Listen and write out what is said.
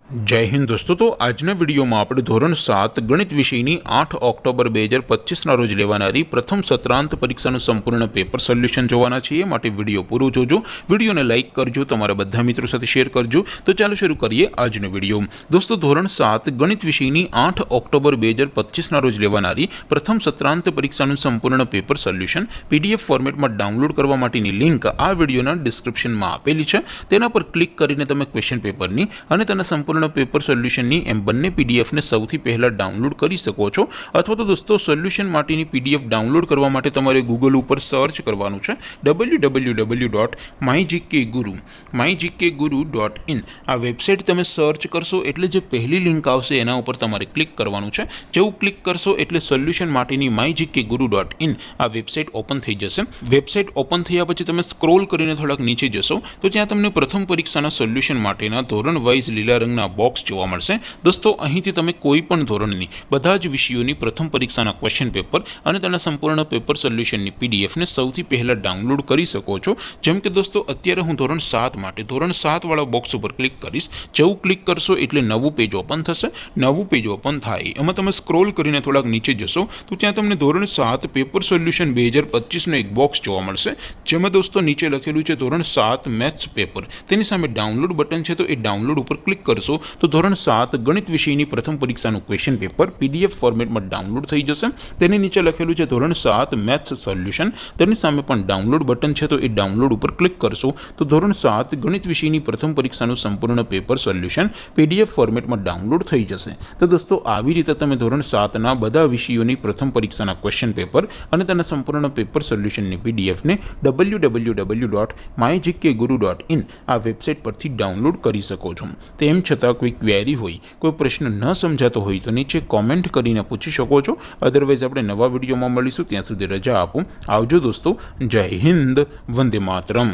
जय हिंद दोस्तों। तो आजना विडियो में આપણે ધોરણ 7 ગણિત વિષયની 8 ઓક્ટોબર 2025 ના રોજ લેવાનારી પ્રથમ સત્રાંત પરીક્ષાનું સંપૂર્ણ પેપર સોલ્યુશન જોવાના છીએ। માટે વિડિયો પૂરો જોજો, વિડિયોને લાઈક કરજો, તમારા બધા મિત્રો સાથે શેર કરજો। તો ચાલો શરૂ કરીએ આજનો વિડિયો। દોસ્તો ધોરણ 7 ગણિત વિષયની 8 ઓક્ટોબર 2025 ના રોજ લેવાનારી પ્રથમ સત્રાંત પરીક્ષાનું સંપૂર્ણ પેપર સોલ્યુશન પીડીએફ ફોર્મેટમાં ડાઉનલોડ કરવા માટેની લિંક આ વિડિયોના ડિસ્ક્રિપ્શનમાં આપેલી છે। તેના પર ક્લિક કરીને તમે ક્વેશ્ચન પેપરની અને તેના સંપૂર્ણ पेपर सोल्यूशन एम बने पीडीएफ ने सौथी पहला डाउनलॉड करी सको छो। अथवा तो दोस्तों सोल्यूशन माटेनी पीडीएफ डाउनलॉड करवा माटे तमारे गूगल पर सर्च करवानुं छे www.mygkguru.in आ वेबसाइट तमे सर्च करशो एटले जे पहली लिंक आवशे एना उपर तमारे क्लिक करवानुं छे। जेवुं क्लिक करशो एटले सोल्यूशन माटेनी mygkguru.in आ वेबसाइट ओपन थई जशे। वेबसाइट ओपन थया पछी तमे स्क्रॉल करीने थोड़ाक नीचे जशो तो त्यां तमने प्रथम परीक्षाना सोल्यूशन माटेना धोरण वाइज लीला रंगना बॉक्स जोवा मळशे। दोस्तों અહીંથી તમે કોઈ પણ ધોરણની બધા જ વિષયોની પ્રથમ પરીક્ષાના ક્વેશ્ચન પેપર અને તેના સંપૂર્ણ પેપર સોલ્યુશનની પીડીએફ ને સૌથી પહેલા ડાઉનલોડ કરી શકો છો। જેમ કે દોસ્તો અત્યારે હું ધોરણ 7 માટે ધોરણ 7 વાળા બોક્સ ઉપર ક્લિક કરીશ। જેવું ક્લિક કરશો એટલે નવું પેજ ઓપન થશે। નવું પેજ ઓપન થાય એમાં તમે સ્ક્રોલ કરીને થોડાક નીચે જશો તો ત્યાં તમને ધોરણ 7 પેપર સોલ્યુશન 2025 નો એક બોક્સ જોવા મળશે। જેમાં દોસ્તો નીચે લખેલું છે ધોરણ 7 મેથ્સ પેપર, તેની સામે ડાઉનલોડ બટન છે તો એ ડાઉનલોડ ઉપર ક્લિક करशो तो धोरण 7 गणित विषयनी प्रथम परीक्षाનું क्वेश्चन पेपर पीडीएफ फॉर्मेट में डाउनलॉड थई जशे। तेनी नीचे लखेलुं छे धोरण 7 मैथ्स सोल्यूशन, तेनी सामे पण डाउनलॉड बटन छे तो ए डाउनलॉड पर क्लिक करशो तो धोरण 7 गणित विषयनी प्रथम परीक्षाનું संपूर्ण पेपर सोल्यूशन पीडीएफ फॉर्मेट में डाउनलॉड थई जशे। तो दोस्तों આવી રીતે તમે ધોરણ 7 ના બધા વિષયોની પ્રથમ પરીક્ષાના ક્વેશ્ચન પેપર અને તેના સંપૂર્ણ પેપર સોલ્યુશનની પીડીએફ ને www.mygkguru.in આ વેબસાઇટ પરથી ડાઉનલોડ કરી શકો છો। તેમ છતાં કોઈ ક્વેરી હોય, કોઈ પ્રશ્ન ન સમજાતો હોય તો નીચે કોમેન્ટ કરીને પૂછી શકો છો। અધરવાઇઝ આપણે નવા વિડીયોમાં મળીશું, ત્યાં સુધી રજા આપો। આવજો દોસ્તો, જય હિન્દ, વંદે માતરમ।